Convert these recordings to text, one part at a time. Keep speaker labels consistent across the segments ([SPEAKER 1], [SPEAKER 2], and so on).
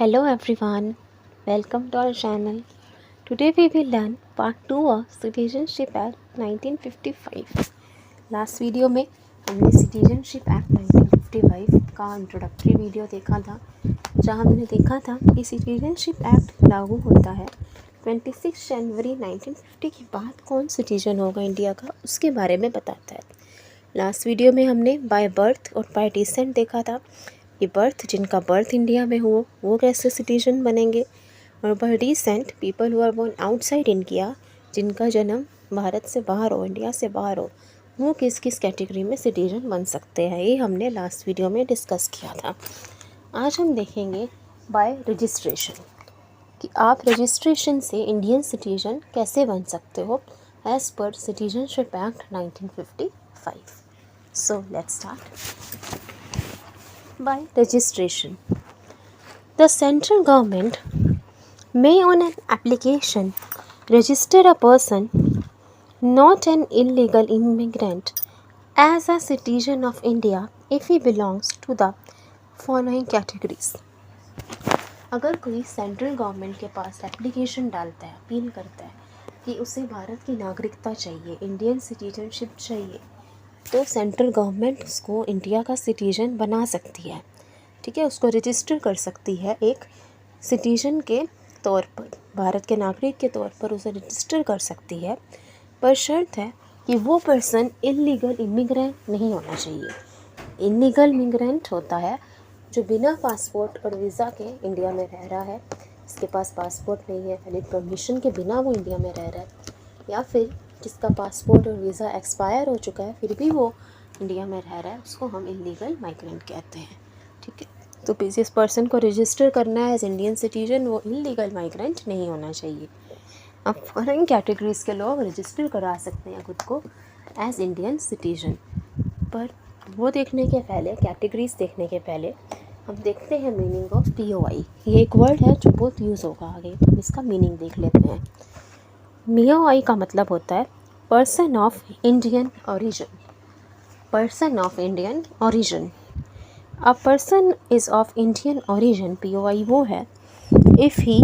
[SPEAKER 1] Hello everyone, welcome to our channel. Today we will learn part 2 of Citizenship Act 1955. Last video में हमने citizenship act 1955 का introductory video देखा था, जहां हमने देखा था कि सिटीजनशिप एक्ट लागू होता है 26 जनवरी 1950 के बाद कौन सिटीजन होगा इंडिया का, उसके बारे में बताता है। लास्ट वीडियो में हमने बाय बर्थ और बाय डिसेंट देखा था कि बर्थ जिनका बर्थ इंडिया में हो वो कैसे सिटीजन बनेंगे, और by descent people who are born outside India, जिनका जन्म भारत से बाहर हो, इंडिया से बाहर हो, वो किस किस कैटेगरी में सिटीजन बन सकते हैं। ये हमने लास्ट वीडियो में डिस्कस किया था। आज हम देखेंगे बाय रजिस्ट्रेशन कि आप रजिस्ट्रेशन से इंडियन सिटीजन कैसे बन सकते हो as per citizenship act 1955। So let's start. By registration, the central government may on an application register a person not an illegal immigrant as a citizen of India if he belongs to the following categories. अगर कोई central government के पास application डालता है, appeal करता है कि उसे भारत की नागरिकता चाहिए, इंडियन सिटीजनशिप चाहिए, तो सेंट्रल गवर्नमेंट उसको इंडिया का सिटीजन बना सकती है। ठीक है, उसको रजिस्टर कर सकती है एक सिटीजन के तौर पर, भारत के नागरिक के तौर पर उसे रजिस्टर कर सकती है, पर शर्त है कि वो पर्सन इलीगल इमिग्रेंट नहीं होना चाहिए। इलीगल इमिग्रेंट होता है जो बिना पासपोर्ट और वीज़ा के इंडिया में रह रहा है, इसके पास पासपोर्ट नहीं है, वैलिड परमिशन के बिना वो इंडिया में रह रहा है, या फिर जिसका पासपोर्ट और वीज़ा एक्सपायर हो चुका है फिर भी वो इंडिया में रह रहा है, उसको हम इलीगल माइग्रेंट कहते हैं। ठीक है, तो जिस पर्सन को रजिस्टर करना है एज इंडियन सिटीजन वो इलीगल माइग्रेंट नहीं होना चाहिए। अब फॉलोइंग कैटेगरीज़ के लोग रजिस्टर करा सकते हैं खुद को एज इंडियन सिटीजन, पर वो देखने के पहले, कैटेगरीज देखने के पहले हम देखते हैं मीनिंग ऑफ POI। ये एक वर्ड है जो बहुत यूज़ होगा आगे, तो हम इसका मीनिंग देख लेते हैं। POI का मतलब होता है person of Indian origin. Person of Indian origin, a person is of Indian origin, POI वो है if he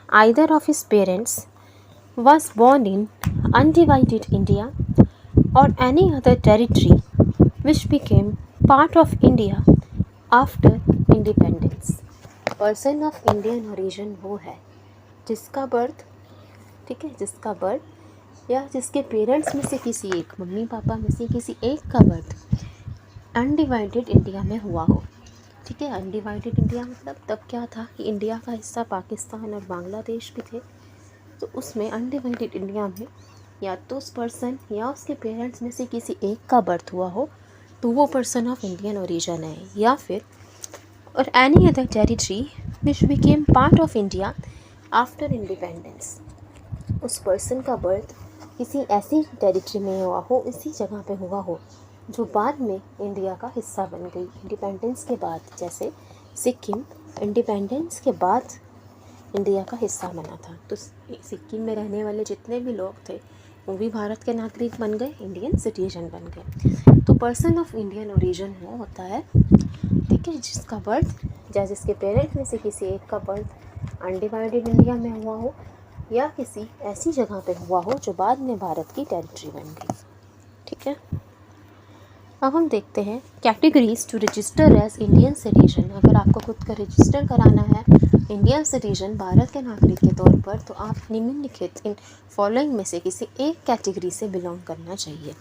[SPEAKER 1] either of his parents was born in undivided India or any other territory which became part of India after independence. Person of Indian origin वो है जिसका birth, ठीक है, जिसका birth या जिसके पेरेंट्स में से किसी एक, मम्मी पापा में से किसी एक का बर्थ अनडिवाइडेड इंडिया में हुआ हो। ठीक है, अनडिवाइडेड इंडिया मतलब तब क्या था कि इंडिया का हिस्सा पाकिस्तान और बांग्लादेश भी थे, तो उसमें अनडिवाइडेड इंडिया में या तो उस पर्सन या उसके पेरेंट्स में से किसी एक का बर्थ हुआ हो तो वो पर्सन ऑफ इंडियन ओरिजिन है, या फिर और any other territory which became part of India after independence, उस पर्सन का बर्थ किसी ऐसी टेरिटरी में हुआ हो, इसी जगह पे हुआ हो जो बाद में इंडिया का हिस्सा बन गई इंडिपेंडेंस के बाद। जैसे सिक्किम इंडिपेंडेंस के बाद इंडिया का हिस्सा बना था, तो सिक्किम में रहने वाले जितने भी लोग थे वो भी भारत के नागरिक बन गए, इंडियन सिटीजन बन गए। तो पर्सन ऑफ इंडियन ओरिजिन वो होता है, ठीक है, जिसका बर्थ या जिसके पेरेंट्स में से किसी एक का बर्थ अनडिवाइडेड इंडिया में हुआ हो या किसी ऐसी जगह पे हुआ हो जो बाद में भारत की टेरिटरी बन गई। ठीक है, अब हम देखते हैं categories to register as Indian citizen. अगर आपको खुद का रजिस्टर कराना है इंडियन सिटीजन, भारत के नागरिक के तौर पर, तो आप निम्नलिखित इन फॉलोइंग में से किसी एक कैटेगरी से बिलोंग करना चाहिए।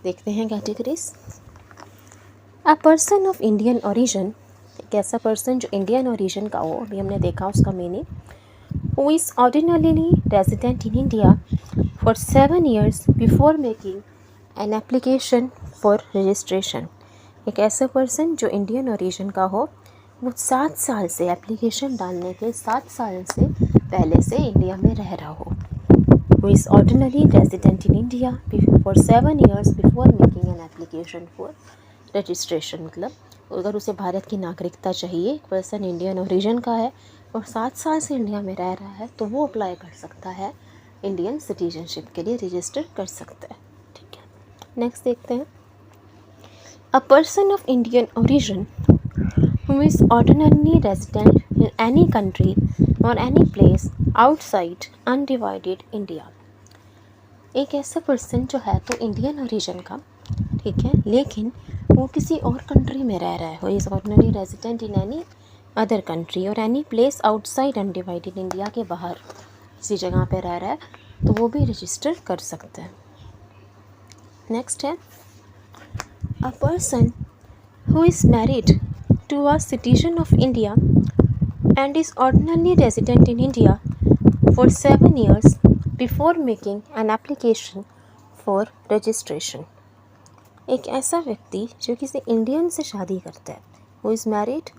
[SPEAKER 1] देखते हैं categories. A person of Indian origin, एक ऐसा पर्सन जो इंडियन ओरिजिन का हो, अभी हमने देखा उसका meaning, who is ordinarily resident in India for 7 years before making an application for registration। एक ऐसा पर्सन जो इंडियन ओरिजिन का हो, वो 7 साल से एप्लीकेशन डालने के 7 साल से पहले से इंडिया में रह रहा हो। who is ordinarily resident in India for 7 years before making an application for registration, मतलब अगर उसे भारत की नागरिकता चाहिए, पर्सन इंडियन ओरिजिन का है और 7 साल से इंडिया में रह रहा है, तो वो अप्लाई कर सकता है इंडियन सिटीजनशिप के लिए, रजिस्टर कर सकता है। ठीक है, नेक्स्ट देखते हैं। A person of Indian origin who is ordinarily resident in any country or any place outside undivided India. एक ऐसा पर्सन जो है तो इंडियन ओरिजिन का, ठीक है, लेकिन वो किसी और कंट्री में रह रहा है, वो is ordinary resident in any other country और any place outside undivided India के बाहर किसी जगह पे रह रहा है, तो वो भी रजिस्टर कर सकता है. नेक्स्ट है a person who is married to a citizen of India and is ordinarily resident in India for 7 years before making an application for registration. एक ऐसा व्यक्ति जो किसी इंडियन से शादी करता है, who is married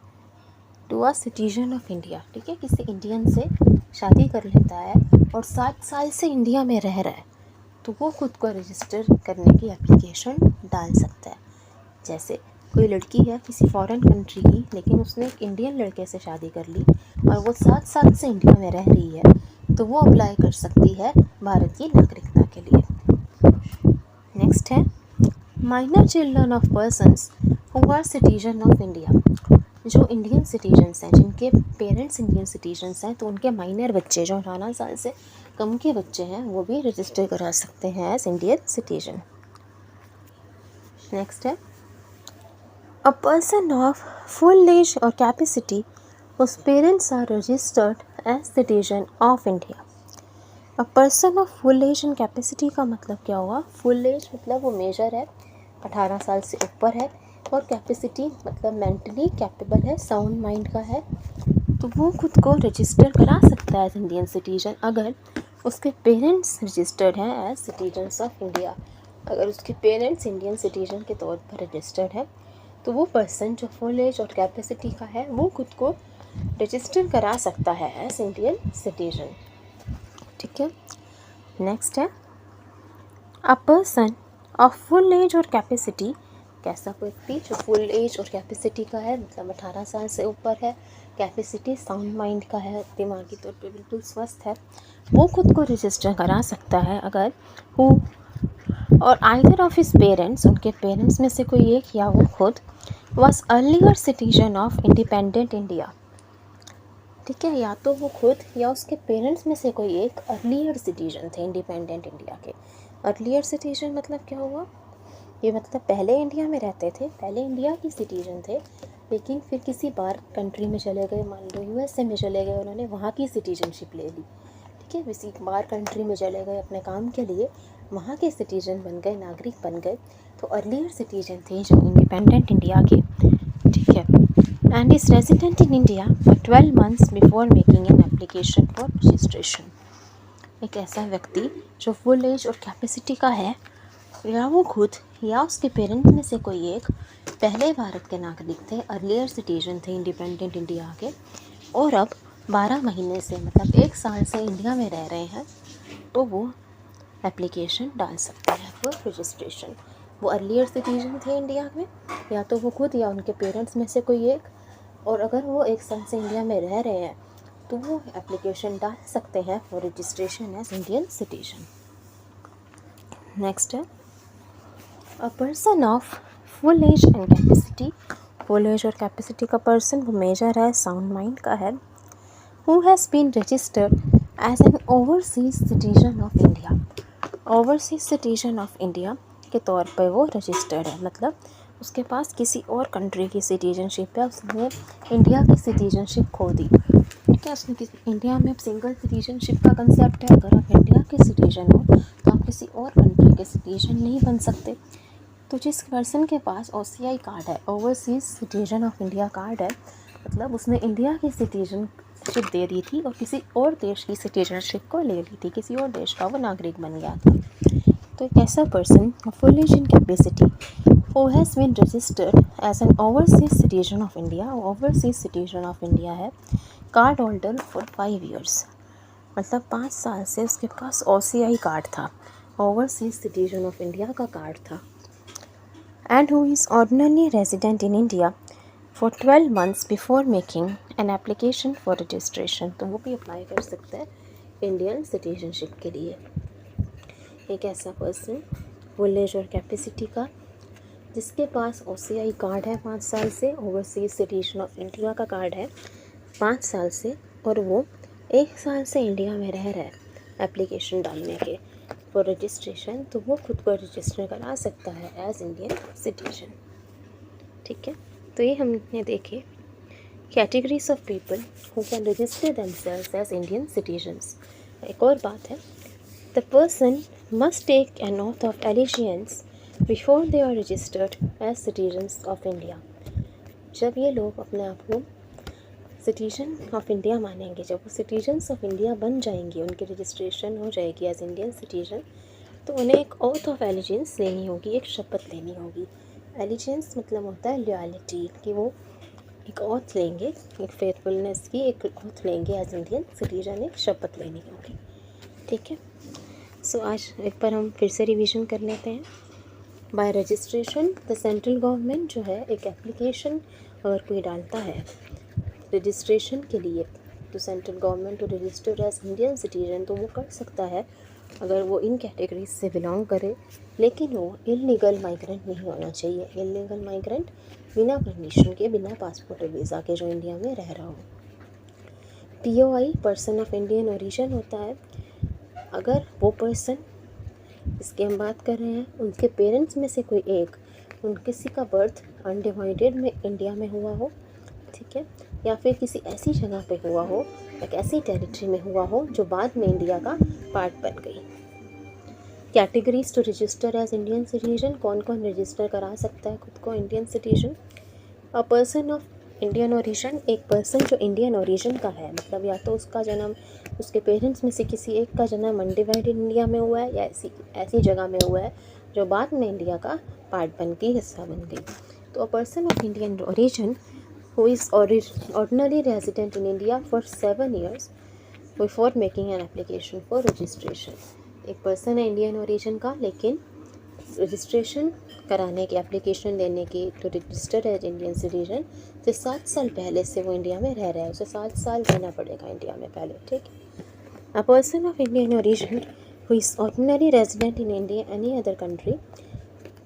[SPEAKER 1] to a citizen of India, ठीक है, किसी इंडियन से शादी कर लेता है और 7 साल से इंडिया में रह रहा है, तो वो खुद को रजिस्टर करने की एप्लीकेशन डाल सकता है. जैसे कोई लड़की है किसी फॉरेन कंट्री की, लेकिन उसने एक इंडियन लड़के से शादी कर ली और वो 7 साल से इंडिया में रह रही है, तो वो अप्लाई कर सकती है भारत की नागरिकता के लिए. नेक्स्ट है minor children of persons who are citizen of India. जो इंडियन सिटीजन्स हैं, जिनके पेरेंट्स इंडियन सिटीजन्स हैं, तो उनके माइनर बच्चे जो 18 साल से कम के बच्चे हैं, वो भी रजिस्टर करा सकते हैं एज इंडियन सिटीजन. नेक्स्ट है a person of full age or capacity whose parents are registered as citizen of India. A person of full age and capacity का मतलब क्या हुआ? full age मतलब वो मेजर है, 18 साल से ऊपर है, और कैपेसिटी मतलब मेंटली कैपेबल है, साउंड माइंड का है, तो वो खुद को रजिस्टर करा सकता है एज इंडियन सिटीजन अगर उसके पेरेंट्स रजिस्टर्ड हैं एज सिटीजन्स ऑफ इंडिया. अगर उसके पेरेंट्स इंडियन सिटीजन के तौर पर रजिस्टर्ड है, तो वो पर्सन जो फुल एज और कैपेसिटी का है, वो खुद को रजिस्टर करा सकता है एज इंडियन सिटीजन. ठीक है. नेक्स्ट है a person of full age और कैपेसिटी. कैसा व्यक्ति जो फुल एज और कैपेसिटी का है, मतलब 18 साल से ऊपर है, कैपेसिटी साउंड माइंड का है, दिमागी तौर पे बिल्कुल स्वस्थ है, वो खुद को रजिस्टर करा सकता है अगर हु और आइदर ऑफ हिज पेरेंट्स, उनके पेरेंट्स में से कोई एक या वो खुद was earlier citizen of independent India. ठीक है, या तो वो खुद या उसके पेरेंट्स में से कोई एक अर्लियर सिटीजन थे इंडिपेंडेंट इंडिया के. अर्लियर सिटीजन मतलब क्या हुआ? ये मतलब पहले इंडिया में रहते थे, पहले इंडिया की सिटीजन थे, लेकिन फिर किसी बाहर कंट्री में चले गए, मान लो यूएसए में चले गए, उन्होंने वहाँ की सिटीजनशिप ले ली. ठीक है, किसी बाहर कंट्री में चले गए अपने काम के लिए, वहाँ के सिटीजन बन गए, नागरिक बन गए, तो अर्लियर सिटीजन थे जो इंडिपेंडेंट इंडिया के. ठीक है. And is resident in India for 12 months before making an application for registration. एक ऐसा व्यक्ति जो फुल एज और कैपेसिटी का है, या वो खुद या उसके पेरेंट्स में से कोई एक पहले भारत के नागरिक थे, अर्लियर सिटीजन थे इंडिपेंडेंट इंडिया के, और अब 12 महीने से मतलब 1 साल से इंडिया में रह रहे हैं, तो वो एप्लीकेशन डाल सकते हैं फॉर रजिस्ट्रेशन. वो अर्लियर सिटीजन थे इंडिया में, या तो वो खुद या उनके पेरेंट्स में से कोई एक, और अगर वो 1 साल से इंडिया में रह रहे हैं, तो वो एप्लीकेशन डाल सकते हैं for registration as Indian citizen. Next है a person of full age and capacity. Full age और कैपेसिटी का पर्सन वो मेजर है, साउंड माइंड का है, who has been registered as an overseas citizen of India. Overseas citizen of India के तौर पर वो रजिस्टर्ड है, मतलब उसके पास किसी और कंट्री की सिटीजनशिप है, उसने इंडिया की सिटीजनशिप खो दी. ठीक है, उसने इंडिया में सिंगल सिटीजनशिप का कंसेप्ट है. अगर आप इंडिया के सिटीजन हो तो आप किसी और कंट्री के सिटीजन नहीं बन सकते. तो जिस पर्सन के पास OCI कार्ड है, overseas citizen of India card है, मतलब उसने इंडिया की सिटीजनशिप दे दी थी और किसी और देश की सिटीजनशिप को ले ली थी, किसी और देश का वो नागरिक बन गया था. तो एक ऐसा person full age in capacity who has been registered as an overseas citizen of India. Overseas citizen of India है, कार्ड होल्डर फॉर 5 years, मतलब 5 साल से उसके पास OCI कार्ड था, ओवरसीज सिटीजन ऑफ इंडिया का कार्ड था. And who is ordinary resident in India for 12 months before making an application for registration. तो वो भी अप्लाई कर सकता है इंडियन सिटीजनशिप के लिए. एक ऐसा पर्सन फुल एज और कैपेसिटी का जिसके पास OCI कार्ड है 5 साल से, ओवरसीज सिटीजन ऑफ इंडिया का कार्ड है, 5 साल से और वो 1 साल से इंडिया में रह रहा है एप्लीकेशन डालने के फॉर रजिस्ट्रेशन, तो वो खुद को रजिस्टर करा सकता है एज इंडियन सिटीजन। ठीक है, तो ये हमने देखे categories of people who can register themselves as Indian citizens. एक और बात है, the person must take an oath of allegiance before they are registered as citizens of India. जब ये लोग अपने आप को सिटीजन ऑफ इंडिया मानेंगे, जब वो सिटीजन्स ऑफ इंडिया बन जाएंगे, उनकी रजिस्ट्रेशन हो जाएगी एज इंडियन सिटीजन, तो उन्हें एक oath ऑफ एलिजेंस लेनी होगी, एक शपथ लेनी होगी। एलिजेंस मतलब होता है लॉयल्टी, कि वो एक oath लेंगे, एक फेथफुलनेस की एक oath लेंगे एज इंडियन सिटीजन, एक शपथ लेनी होगी। ठीक है, सो आज एक बार हम फिर से रिवीजन कर लेते हैं। Bye registration the central government जो है एक एप्लीकेशन अगर कोई डालता है रजिस्ट्रेशन के लिए, तो central government to register as Indian citizen, तो वो कर सकता है अगर वो इन कैटेगरीज से बिलोंग करे, लेकिन वो इलीगल माइग्रेंट नहीं होना चाहिए। इलीगल माइग्रेंट बिना परमिशन के, बिना पासपोर्ट और वीज़ा के जो इंडिया में रह रहा हो। POI person of Indian origin होता है अगर वो पर्सन, इसकी हम बात कर रहे हैं, उनके पेरेंट्स में से कोई एक, किसी का बर्थ अनडिवाइडेड में इंडिया में हुआ हो, ठीक है, या फिर किसी ऐसी जगह पे हुआ हो, एक ऐसी टेरिटरी में हुआ हो जो बाद में इंडिया का पार्ट बन गई। Categories to register as Indian citizen, कौन कौन रजिस्टर करा सकता है खुद को Indian citizen. A person of Indian origin, एक पर्सन जो इंडियन ओरिजिन का है, मतलब या तो उसका जन्म, उसके पेरेंट्स में से किसी एक का जन्म अनडिवाइडेड इंडिया में हुआ है, या ऐसी जगह में हुआ है जो बाद में इंडिया का पार्ट बन गई, हिस्सा बन गई। तो अ person of Indian origin who is ordinarily resident in India for 7 years before making an application for registration। एक पर्सन है इंडियन ओरिजिन का, लेकिन रजिस्ट्रेशन कराने की, एप्लीकेशन देने की, तो रजिस्टर एज इंडियन सिटीजन से 7 साल पहले से वो इंडिया में रह रहा है, उसे 7 साल रहना पड़ेगा इंडिया में पहले। ठीक, अ person of Indian origin who is ordinary resident in India any other country,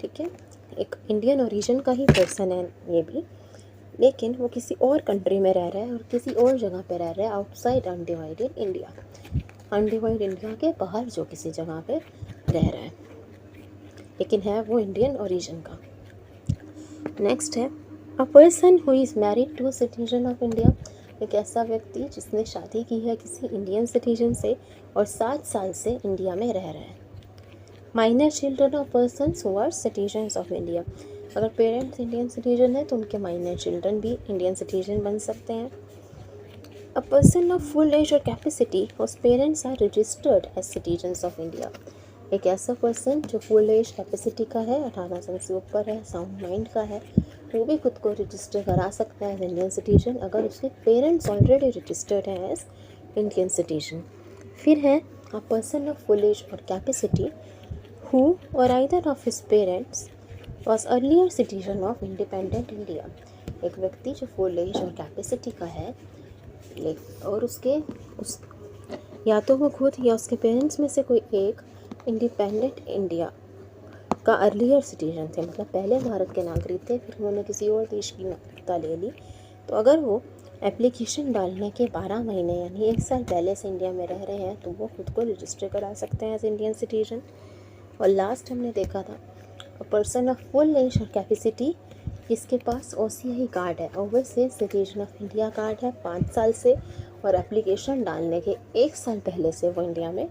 [SPEAKER 1] ठीक है, एक इंडियन ओरिजिन का ही पर्सन है ये भी, लेकिन वो किसी और कंट्री में रह रहा है और किसी और जगह पे रह रहा है outside undivided India, undivided India के बाहर जो किसी जगह पे रह रहा है, लेकिन है वो इंडियन ओरिजिन का। नेक्स्ट है a person who is married to citizen of India, एक ऐसा व्यक्ति जिसने शादी की है किसी इंडियन सिटीजन से और 7 साल से इंडिया में रह रहा है। Minor children of persons who are citizens of India, अगर पेरेंट्स इंडियन सिटीजन है तो उनके माइनर चिल्ड्रन भी इंडियन सिटीजन बन सकते हैं। A person of full age और capacity whose parents are registered as citizens of India, एक ऐसा पर्सन जो फुल एज कैपेसिटी का है, 18 साल से ऊपर है, साउंड माइंड का है, वो भी खुद को रजिस्टर करा सकता है एज इंडियन सिटीजन अगर उसके पेरेंट्स ऑलरेडी रजिस्टर्ड हैं एज इंडियन सिटीजन। फिर है a person of full age और कैपेसिटी हु और either of his parents was earlier citizen of independent India, एक व्यक्ति जो फुल एज और कैपेसिटी का है और या तो वो खुद या उसके पेरेंट्स में से कोई एक इंडिपेंडेंट इंडिया का अर्लियर सिटीजन थे, मतलब पहले भारत के नागरिक थे, फिर उन्होंने किसी और देश की नागरिकता ले ली, तो अगर वो एप्लीकेशन डालने के 12 महीने यानी 1 साल पहले से इंडिया में रह रहे हैं तो वो खुद को रजिस्टर करा सकते हैं एज इंडियन सिटीजन। और लास्ट हमने देखा था पर्सन ऑफ फुल एज और कैपेसिटी जिसके पास OCI कार्ड है, overseas citizen of India card है 5 साल से, और एप्लीकेशन डालने के 1 साल पहले से वो इंडिया में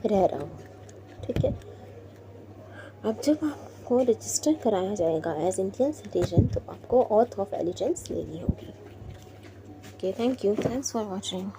[SPEAKER 1] रह रहा हो। ठीक है, अब जब आपको रजिस्टर कराया जाएगा एज इंडियन सिटीजन तो आपको ऑथ ऑफ एलिजेंस लेनी होगी। Okay, thank you, thanks for watching.